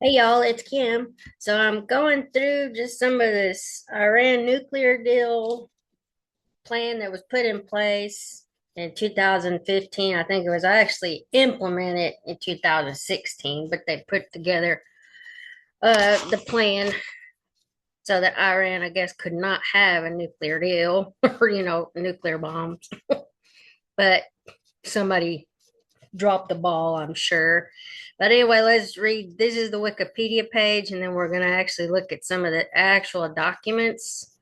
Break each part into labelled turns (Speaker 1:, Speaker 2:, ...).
Speaker 1: Hey y'all, it's Kim. So I'm going through just some of this Iran nuclear deal plan that was put in place in 2015. I think it was actually implemented in 2016, but they put together the plan so that Iran, I guess, could not have a nuclear deal or, nuclear bombs. But somebody dropped the ball, I'm sure. But anyway, let's read. This is the Wikipedia page, and then we're going to actually look at some of the actual documents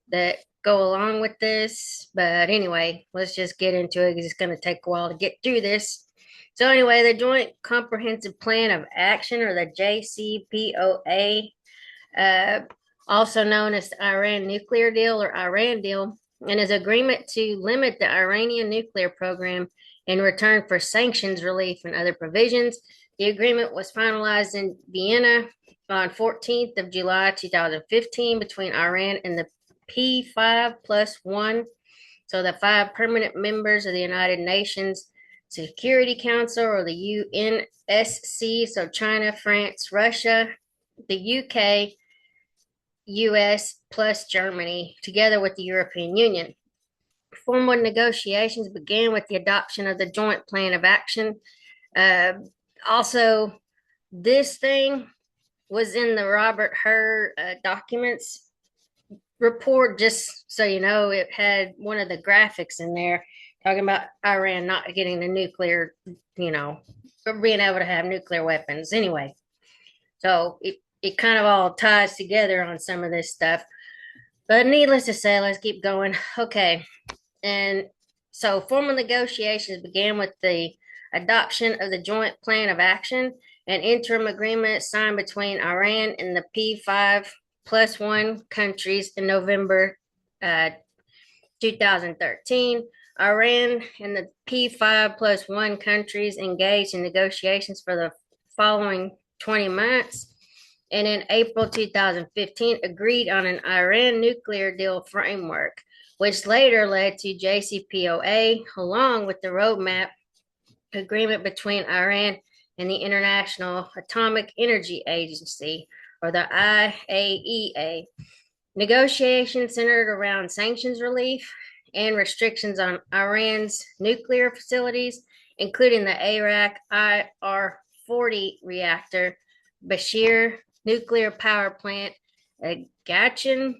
Speaker 1: that go along with this. But anyway, let's just get into it because it's going to take a while to get through this. So, anyway, the Joint Comprehensive Plan of Action, or the JCPOA, uh, also known as the Iran Nuclear Deal or Iran Deal, and is agreement to limit the Iranian nuclear program in return for sanctions relief and other provisions. The agreement was finalized in Vienna on 14th of July 2015 between Iran and the P5 plus one, so the five permanent members of the United Nations Security Council, or the UNSC, so China, France, Russia, the UK, US plus Germany, together with the European Union. Formal negotiations began with the adoption of the Joint Plan of Action. Uh, Also, this thing was in the Robert Hur documents report, just so you know. It had one of the graphics in there talking about Iran not getting the nuclear, you know, being able to have nuclear weapons. Anyway, so it kind of all ties together on some of this stuff. But needless to say, let's keep going. Okay. And so formal negotiations began with the adoption of the Joint Plan of Action, an interim agreement signed between Iran and the P5 plus one countries in November 2013. Iran and the P5 plus one countries engaged in negotiations for the following 20 months, and in April 2015 agreed on an Iran nuclear deal framework, which later led to JCPOA, along with the roadmap agreement between Iran and the International Atomic Energy Agency, or the IAEA. Negotiations centered around sanctions relief and restrictions on Iran's nuclear facilities, including the Arak IR-40 reactor, Bashir nuclear power plant, Gachin,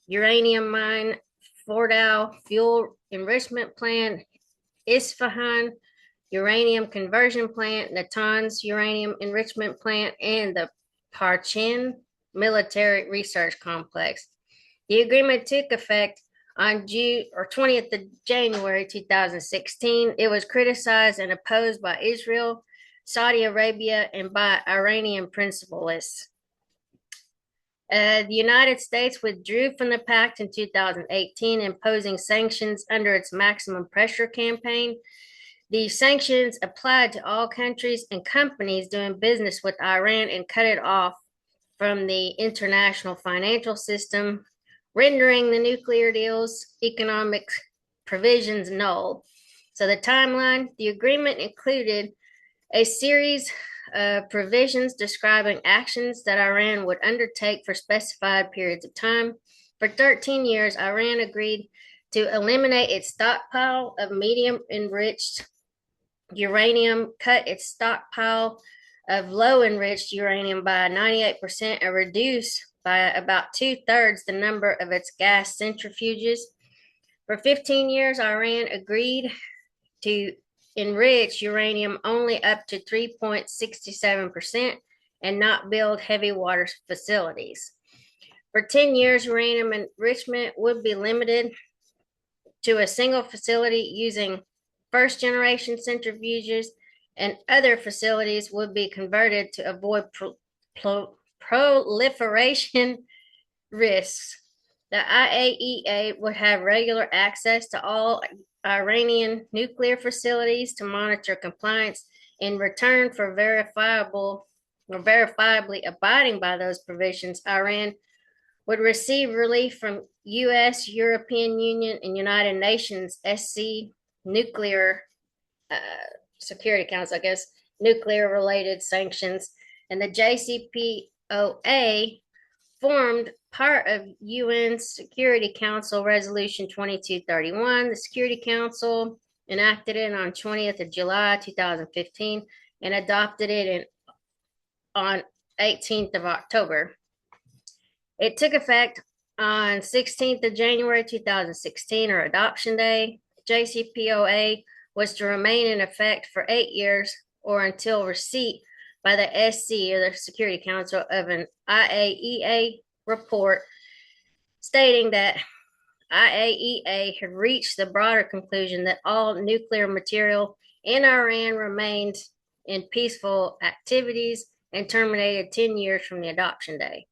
Speaker 1: uranium mine, Fordow fuel enrichment plant, Isfahan uranium conversion plant, Natanz uranium enrichment plant, and the Parchin military research complex. The agreement took effect on June or 20th of January 2016. It was criticized and opposed by Israel, Saudi Arabia, and by Iranian principalists. The United States withdrew from the pact in 2018, imposing sanctions under its maximum pressure campaign. The sanctions applied to all countries and companies doing business with Iran and cut it off from the international financial system, rendering the nuclear deal's economic provisions null. So the timeline, the agreement included a series of provisions describing actions that Iran would undertake for specified periods of time. For 13 years, Iran agreed to eliminate its stockpile of medium enriched uranium, cut its stockpile of low enriched uranium by 98%, and reduce by about 2/3 the number of its gas centrifuges. For 15 years, Iran agreed to enrich uranium only up to 3.67% and not build heavy water facilities. For 10 years, uranium enrichment would be limited to a single facility using first generation centrifuges, and other facilities would be converted to avoid proliferation risks. The IAEA would have regular access to all Iranian nuclear facilities to monitor compliance in return for verifiably abiding by those provisions. Iran would receive relief from U.S., European Union, and United Nations SC nuclear uh, Security Council, I guess, nuclear-related sanctions, and the JCPOA formed part of UN Security Council Resolution 2231. The Security Council enacted it on 20th of July 2015 and adopted it on 18th of October. It took effect on 16th of January 2016, or Adoption Day. JCPOA was to remain in effect for 8 years or until receipt by the SC, or the Security Council, of an IAEA report stating that IAEA had reached the broader conclusion that all nuclear material in Iran remained in peaceful activities and terminated 10 years from the adoption day.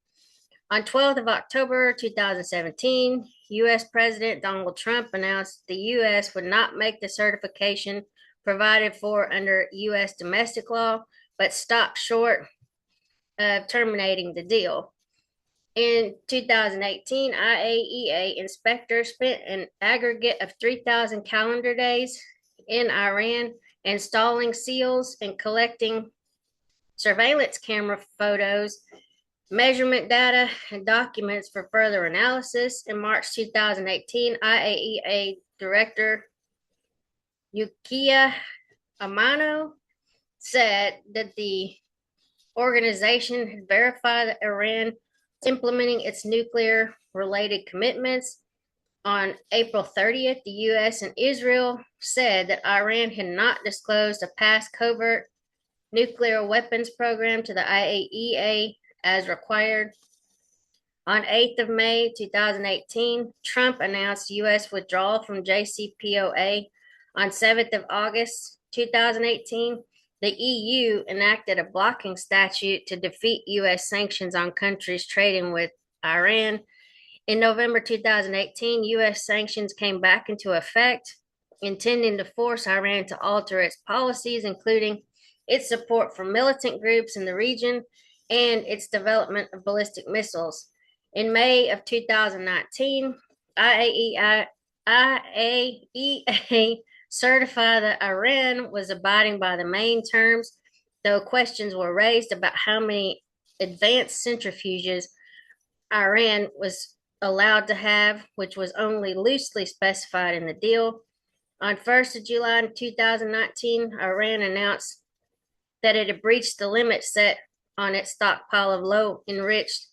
Speaker 1: On 12th of October 2017, U.S. President Donald Trump announced the U.S. would not make the certification provided for under U.S. domestic law, but stopped short of terminating the deal. In 2018, IAEA inspectors spent an aggregate of 3,000 calendar days in Iran installing seals and collecting surveillance camera photos, measurement data, and documents for further analysis. In March 2018, IAEA Director Yukiya Amano said that the organization had verified that Iran was implementing its nuclear-related commitments. On April 30th, the U.S. and Israel said that Iran had not disclosed a past covert nuclear weapons program to the IAEA as required. On 8th of May 2018, Trump announced U.S. withdrawal from JCPOA. On 7th of August 2018, the EU enacted a blocking statute to defeat U.S. sanctions on countries trading with Iran. In November 2018, U.S. sanctions came back into effect, intending to force Iran to alter its policies, including its support for militant groups in the region and its development of ballistic missiles. In May of 2019, IAEA certified that Iran was abiding by the main terms, though questions were raised about how many advanced centrifuges Iran was allowed to have, which was only loosely specified in the deal. On 1st of July 2019, Iran announced that it had breached the limit set on its stockpile of low-enriched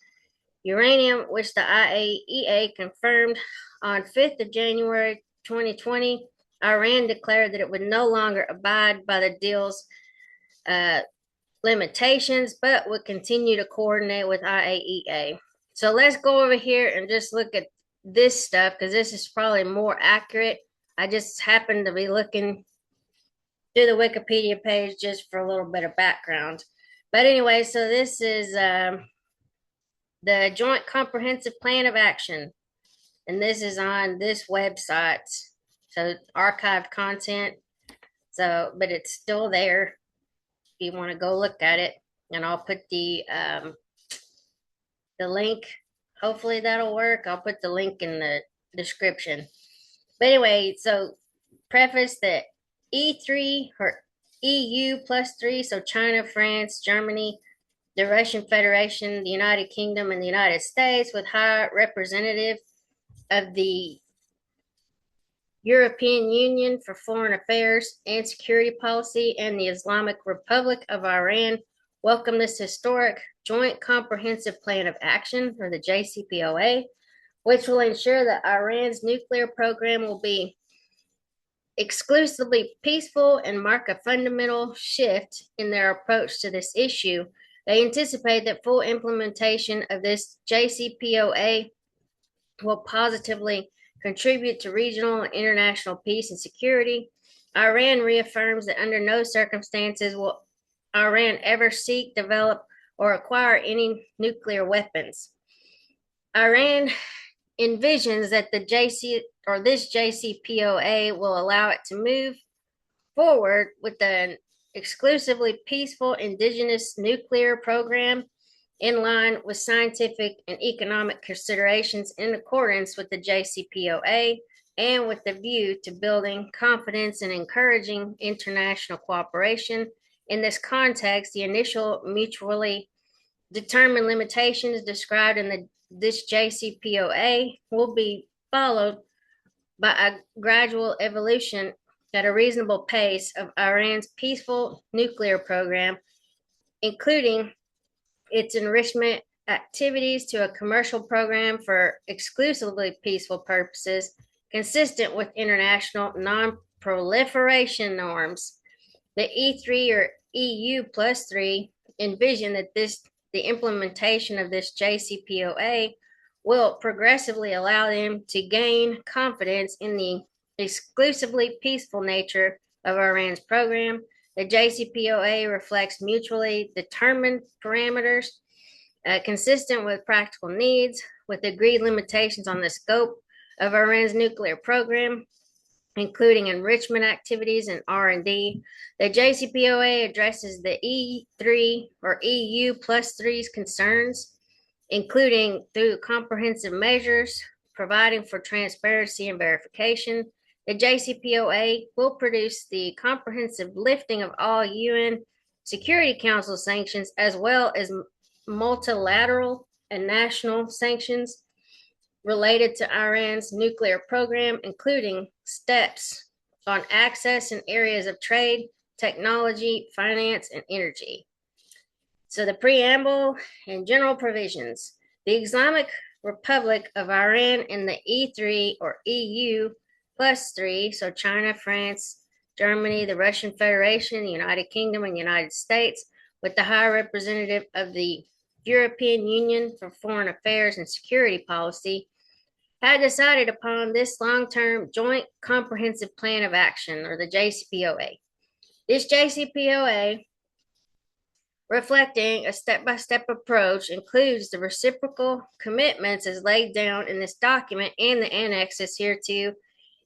Speaker 1: uranium, which the IAEA confirmed. On 5th of January 2020, Iran declared that it would no longer abide by the deal's limitations, but would continue to coordinate with IAEA. So let's go over here and just look at this stuff, because this is probably more accurate. I just happened to be looking through the Wikipedia page just for a little bit of background. But anyway, so this is the Joint Comprehensive Plan of Action, and this is on this website. So archived content. So, but it's still there if you want to go look at it. And I'll put the link. Hopefully that'll work. I'll put the link in the description. But anyway, so preface that E3 or EU plus 3, so China, France, Germany, the Russian Federation, the United Kingdom, and the United States, with High Representative of the European Union for Foreign Affairs and Security Policy, and the Islamic Republic of Iran, welcome this historic Joint Comprehensive Plan of Action, or the JCPOA, which will ensure that Iran's nuclear program will be exclusively peaceful and mark a fundamental shift in their approach to this issue. They anticipate that full implementation of this JCPOA will positively contribute to regional and international peace and security. Iran reaffirms that under no circumstances will Iran ever seek, develop, or acquire any nuclear weapons. Iran envisions that this JCPOA will allow it to move forward with an exclusively peaceful indigenous nuclear program in line with scientific and economic considerations in accordance with the JCPOA, and with the view to building confidence and encouraging international cooperation In this context, the initial mutually determined limitations described in this JCPOA will be followed by a gradual evolution at a reasonable pace of Iran's peaceful nuclear program, including its enrichment activities to a commercial program for exclusively peaceful purposes, consistent with international non-proliferation norms. The E3 or EU plus 3 envision that the implementation of this JCPOA will progressively allow them to gain confidence in the exclusively peaceful nature of Iran's program. The JCPOA reflects mutually determined parameters consistent with practical needs, with agreed limitations on the scope of Iran's nuclear program, including enrichment activities and R&D. The JCPOA addresses the E3 or EU plus 3's concerns, including through comprehensive measures, providing for transparency and verification. The JCPOA will produce the comprehensive lifting of all UN Security Council sanctions, as well as multilateral and national sanctions related to Iran's nuclear program, including steps on access in areas of trade, technology, finance, and energy. So the preamble and general provisions. The Islamic Republic of Iran and the E3 or EU plus 3, so China, France, Germany, the Russian Federation, the United Kingdom, and United States, with the High Representative of the European Union for Foreign Affairs and Security Policy, had decided upon this long-term Joint Comprehensive Plan of Action, or the JCPOA. This JCPOA, reflecting a step-by-step approach, includes the reciprocal commitments as laid down in this document and the annexes hereto,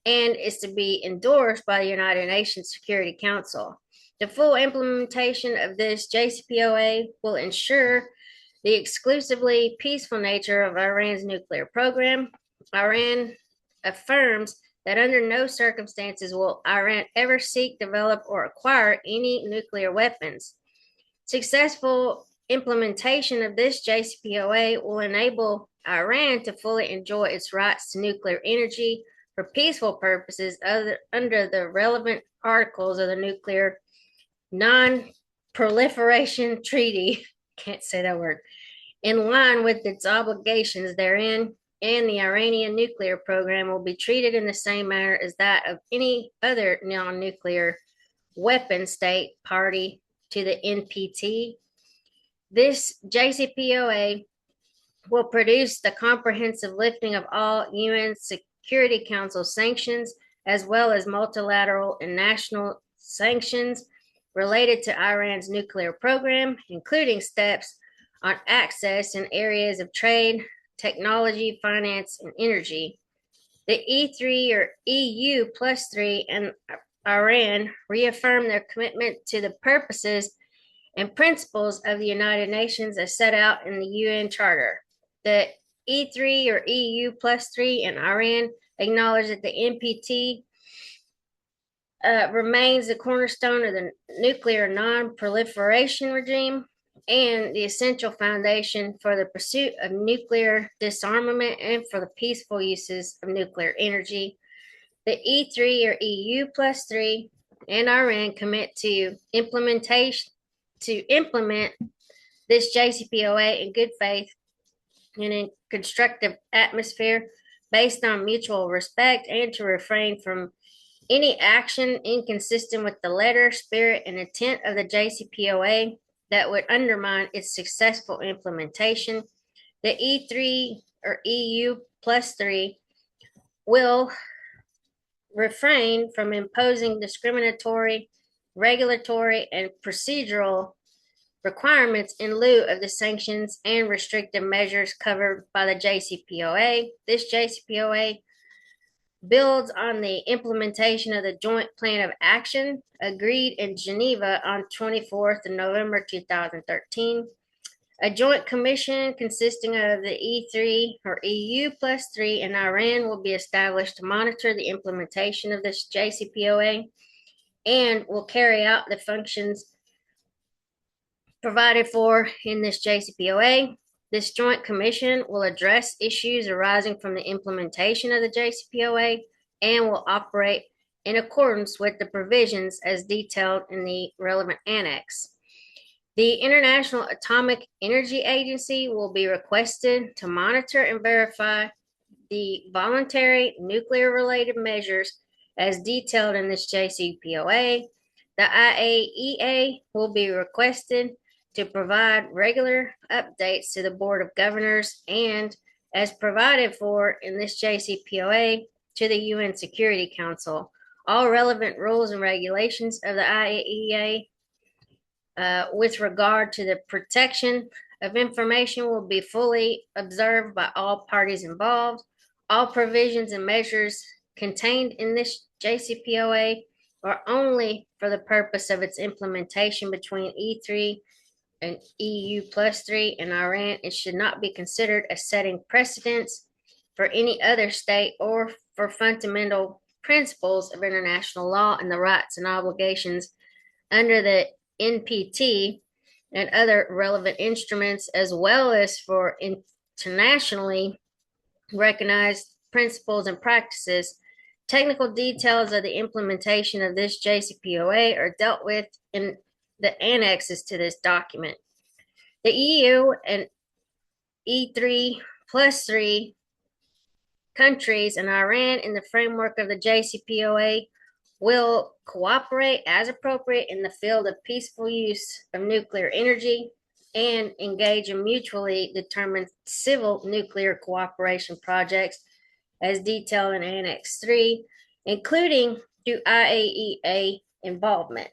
Speaker 1: and is to be endorsed by the United Nations Security Council. The full implementation of this JCPOA will ensure the exclusively peaceful nature of Iran's nuclear program. Iran affirms that under no circumstances will Iran ever seek, develop, or acquire any nuclear weapons. Successful implementation of this JCPOA will enable Iran to fully enjoy its rights to nuclear energy for peaceful purposes under the relevant articles of the Nuclear Non-Proliferation Treaty. Can't say that word. In line with its obligations therein, and the Iranian nuclear program will be treated in the same manner as that of any other non-nuclear weapon state party to the NPT. This JCPOA will produce the comprehensive lifting of all UN Security Council sanctions, as well as multilateral and national sanctions related to Iran's nuclear program, including steps on access in areas of trade, technology, finance, and energy. The E3 or EU plus 3 and Iran reaffirm their commitment to the purposes and principles of the United Nations as set out in the UN Charter. The E3 or EU plus 3 and Iran acknowledge that the NPT remains the cornerstone of the nuclear non-proliferation regime and the essential foundation for the pursuit of nuclear disarmament and for the peaceful uses of nuclear energy. The E3 or EU plus 3 and Iran commit to implement this JCPOA in good faith and in constructive atmosphere based on mutual respect, and to refrain from any action inconsistent with the letter, spirit, and intent of the JCPOA that would undermine its successful implementation. The E3 or EU plus 3 will refrain from imposing discriminatory, regulatory, and procedural requirements in lieu of the sanctions and restrictive measures covered by the JCPOA. This JCPOA builds on the implementation of the Joint Plan of Action agreed in Geneva on 24th of November 2013. A joint commission consisting of the E3 or EU plus 3 and Iran will be established to monitor the implementation of this JCPOA and will carry out the functions provided for in this JCPOA. This joint commission will address issues arising from the implementation of the JCPOA and will operate in accordance with the provisions as detailed in the relevant annex. The International Atomic Energy Agency will be requested to monitor and verify the voluntary nuclear-related measures as detailed in this JCPOA. The IAEA will be requested to provide regular updates to the Board of Governors and, as provided for in this JCPOA, to the UN Security Council. All relevant rules and regulations of the IAEA with regard to the protection of information will be fully observed by all parties involved. All provisions and measures contained in this JCPOA are only for the purpose of its implementation between E3 and EU plus 3 and Iran. It should not be considered as setting precedents for any other state or for fundamental principles of international law and the rights and obligations under the NPT and other relevant instruments, as well as for internationally recognized principles and practices. Technical details of the implementation of this JCPOA are dealt with in the annexes to this document. The EU and E3 plus 3 countries and Iran in the framework of the JCPOA will cooperate as appropriate in the field of peaceful use of nuclear energy and engage in mutually determined civil nuclear cooperation projects as detailed in Annex 3, including through IAEA involvement.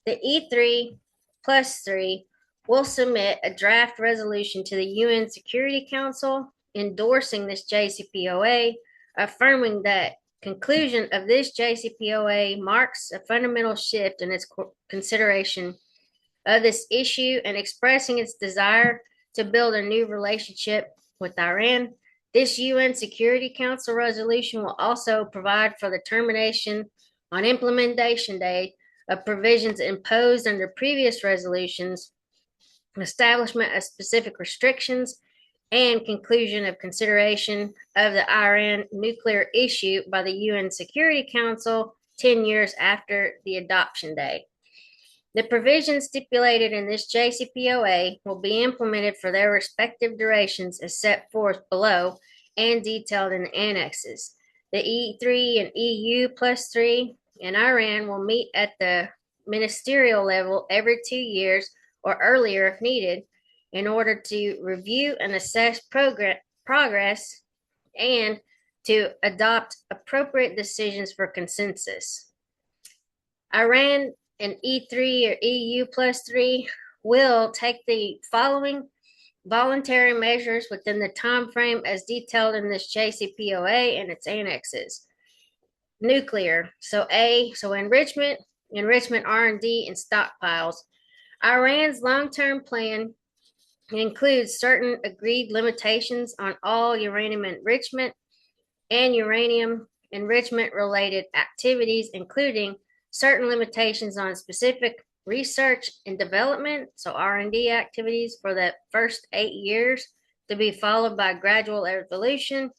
Speaker 1: The E3 plus 3 will submit a draft resolution to the UN Security Council endorsing this JCPOA, affirming that conclusion of this JCPOA marks a fundamental shift in its consideration of this issue and expressing its desire to build a new relationship with Iran. This UN Security Council resolution will also provide for the termination on implementation day of provisions imposed under previous resolutions, establishment of specific restrictions, and conclusion of consideration of the Iran nuclear issue by the UN Security Council 10 years after the adoption date. The provisions stipulated in this JCPOA will be implemented for their respective durations as set forth below and detailed in the annexes. The E3 and EU plus 3 and Iran will meet at the ministerial level every 2 years or earlier if needed in order to review and assess progress and to adopt appropriate decisions for consensus. Iran and E3 or EU plus 3 will take the following voluntary measures within the time frame as detailed in this JCPOA and its annexes. Nuclear, so enrichment, R&D, and stockpiles. Iran's long-term plan includes certain agreed limitations on all uranium enrichment and uranium enrichment related activities, including certain limitations on specific research and development, so R&D activities for the first 8 years, to be followed by gradual evolution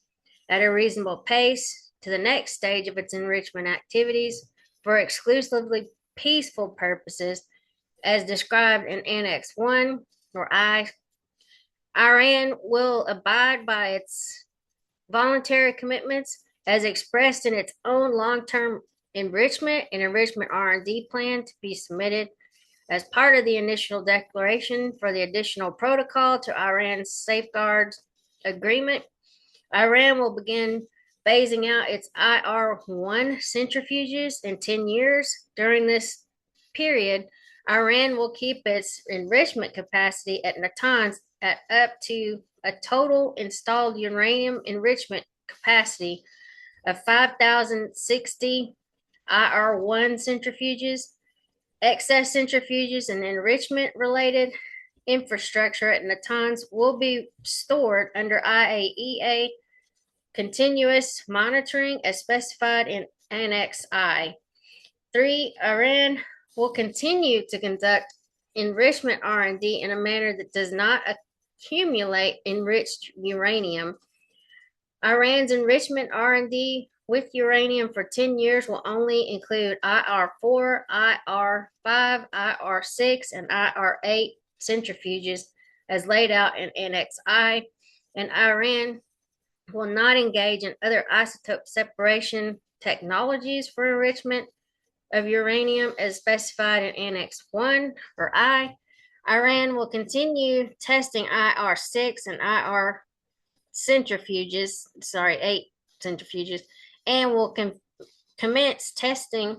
Speaker 1: at a reasonable pace to the next stage of its enrichment activities for exclusively peaceful purposes as described in Annex 1 or I. Iran will abide by its voluntary commitments as expressed in its own long-term enrichment and enrichment R&D plan to be submitted as part of the initial declaration for the additional protocol to Iran's safeguards agreement. Iran will begin phasing out its IR-1 centrifuges in 10 years. During this period, Iran will keep its enrichment capacity at Natanz at up to a total installed uranium enrichment capacity of 5,060 IR-1 centrifuges. Excess centrifuges and enrichment-related infrastructure at Natanz will be stored under IAEA continuous monitoring as specified in Annex I. 3. Iran will continue to conduct enrichment R&D in a manner that does not accumulate enriched uranium. Iran's enrichment R&D with uranium for 10 years will only include IR4, IR5, IR6, and IR8 centrifuges as laid out in Annex I, and Iran will not engage in other isotope separation technologies for enrichment of uranium as specified in Annex 1 or I. Iran will continue testing IR6 and IR eight centrifuges, and will commence testing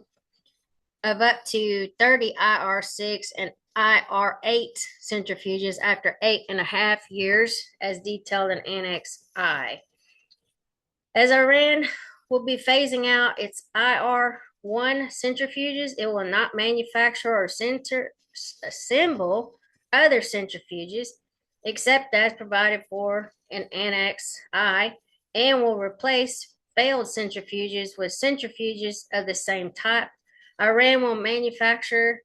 Speaker 1: of up to 30 IR6 and IR8 centrifuges after 8.5 years, as detailed in Annex I. As Iran will be phasing out its IR1 centrifuges, it will not manufacture or assemble other centrifuges except as provided for in Annex I, and will replace failed centrifuges with centrifuges of the same type. Iran will manufacture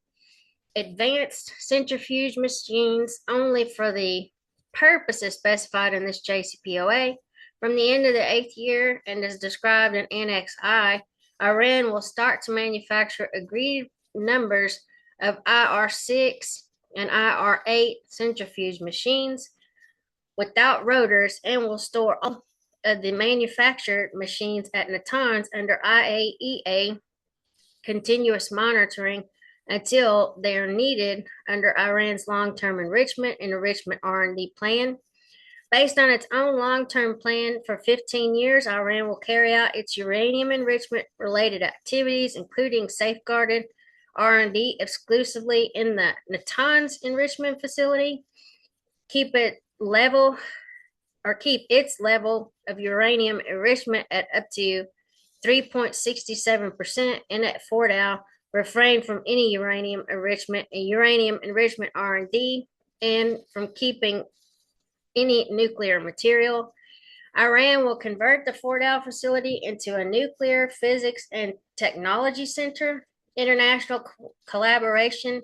Speaker 1: advanced centrifuge machines only for the purposes specified in this JCPOA. From the end of the 8th year, and as described in Annex I, Iran will start to manufacture agreed numbers of IR6 and IR8 centrifuge machines without rotors, and will store all of the manufactured machines at Natanz under IAEA continuous monitoring until they are needed under Iran's long-term enrichment and enrichment R&D plan. Based on its own long-term plan for 15 years, Iran will carry out its uranium enrichment-related activities, including safeguarded R&D exclusively in the Natanz enrichment facility, keep its level of uranium enrichment at up to 3.67%, and at Fordow refrain from any uranium enrichment R&D, and from keeping any nuclear material. Iran will convert the Fordow facility into a nuclear physics and technology center. International collaboration,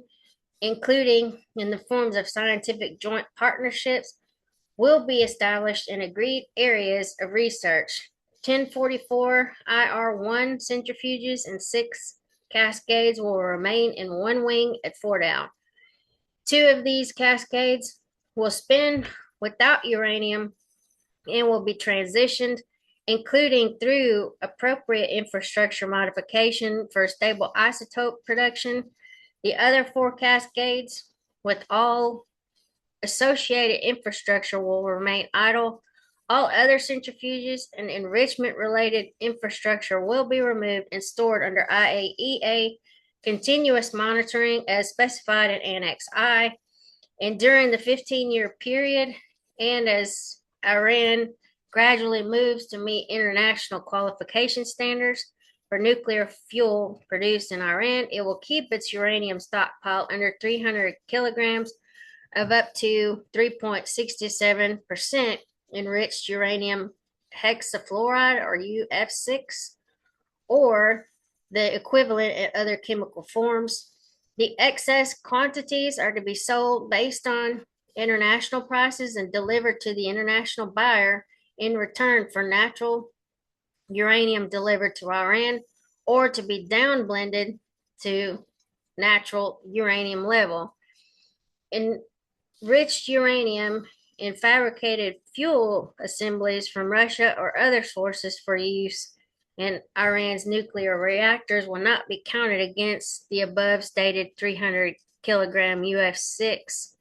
Speaker 1: including in the forms of scientific joint partnerships, will be established in agreed areas of research. 1044 IR1 centrifuges and 6 cascades will remain in one wing at Fordow. 2 of these cascades will spin without uranium and will be transitioned, including through appropriate infrastructure modification for stable isotope production. The other 4 cascades, with all associated infrastructure, will remain idle. All other centrifuges and enrichment-related infrastructure will be removed and stored under IAEA continuous monitoring as specified in Annex I. And during the 15-year period, and as Iran gradually moves to meet international qualification standards for nuclear fuel produced in Iran, it will keep its uranium stockpile under 300 kilograms of up to 3.67% enriched uranium hexafluoride, or UF6, or the equivalent in other chemical forms. The excess quantities are to be sold based on international prices and delivered to the international buyer in return for natural uranium delivered to Iran, or to be downblended to natural uranium level. Enriched uranium in fabricated fuel assemblies from Russia or other sources for use in Iran's nuclear reactors will not be counted against the above stated 300 kilogram UF6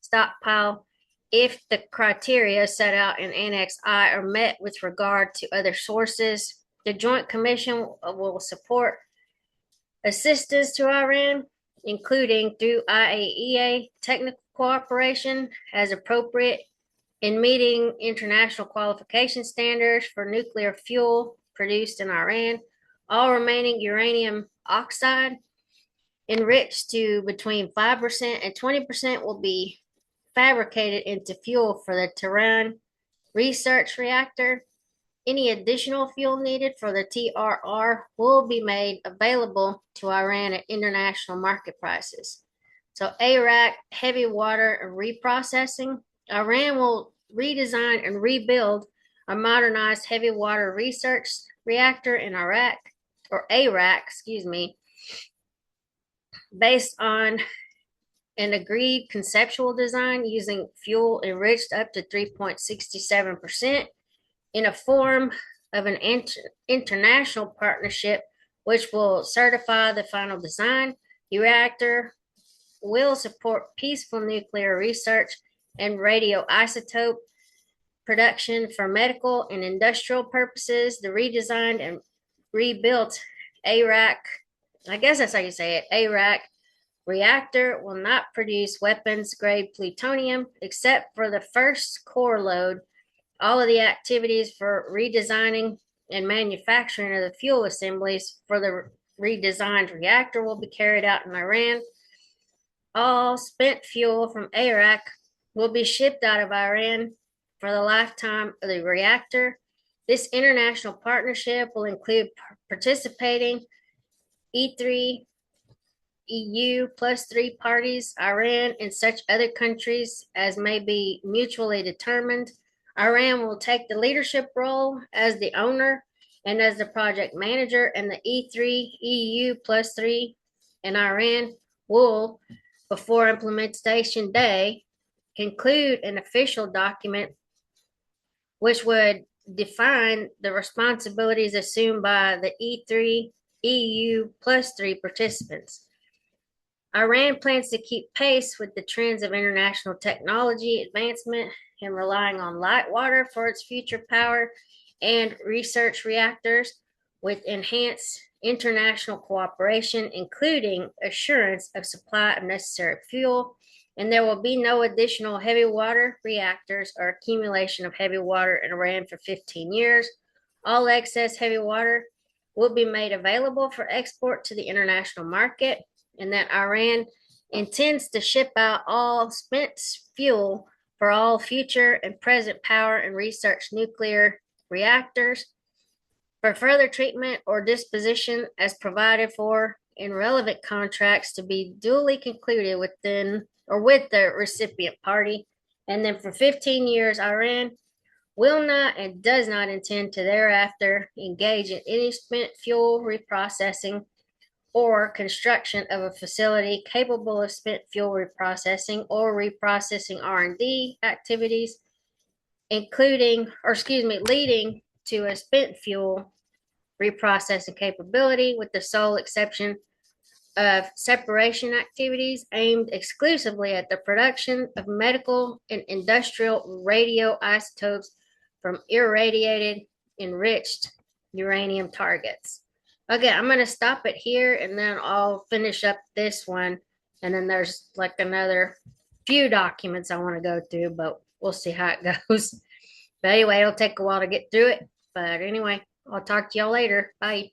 Speaker 1: stockpile if the criteria set out in Annex I are met with regard to other sources. The Joint Commission will support assistance to Iran, including through IAEA technical cooperation as appropriate in meeting international qualification standards for nuclear fuel produced in Iran. All remaining uranium oxide enriched to between 5% and 20% will be fabricated into fuel for the Tehran research reactor. Any additional fuel needed for the TRR will be made available to Iran at international market prices. So ARAC, heavy water and reprocessing. Iran will redesign and rebuild a modernized heavy water research reactor in Iraq, or ARAC, excuse me, based on an agreed conceptual design using fuel enriched up to 3.67% in a form of an international partnership which will certify the final design. The reactor will support peaceful nuclear research and radioisotope production for medical and industrial purposes. The redesigned and rebuilt ARAC, I guess that's how you say it, ARAC reactor will not produce weapons grade plutonium except for the first core load. All of the activities for redesigning and manufacturing of the fuel assemblies for the redesigned reactor will be carried out in Iran. All spent fuel from Iraq will be shipped out of Iran for the lifetime of the reactor. This international partnership will include participating E3 EU plus three parties, Iran, and such other countries as may be mutually determined. Iran will take the leadership role as the owner and as the project manager, and the E3 EU plus three and Iran will, before implementation day, conclude an official document which would define the responsibilities assumed by the E3 EU plus three participants. Iran plans to keep pace with the trends of international technology advancement and relying on light water for its future power and research reactors with enhanced international cooperation, including assurance of supply of necessary fuel. And there will be no additional heavy water reactors or accumulation of heavy water in Iran for 15 years. All excess heavy water will be made available for export to the international market, and that Iran intends to ship out all spent fuel for all future and present power and research nuclear reactors for further treatment or disposition as provided for in relevant contracts to be duly concluded within or with the recipient party. And then for 15 years, Iran will not and does not intend to thereafter engage in any spent fuel reprocessing or construction of a facility capable of spent fuel reprocessing or reprocessing R&D activities, including, or excuse me, leading to a spent fuel reprocessing capability, with the sole exception of separation activities aimed exclusively at the production of medical and industrial radioisotopes from irradiated enriched uranium targets. Okay, I'm going to stop it here and then I'll finish up this one. And then there's like another few documents I want to go through, but we'll see how it goes. But anyway, it'll take a while to get through it. But anyway, I'll talk to y'all later. Bye.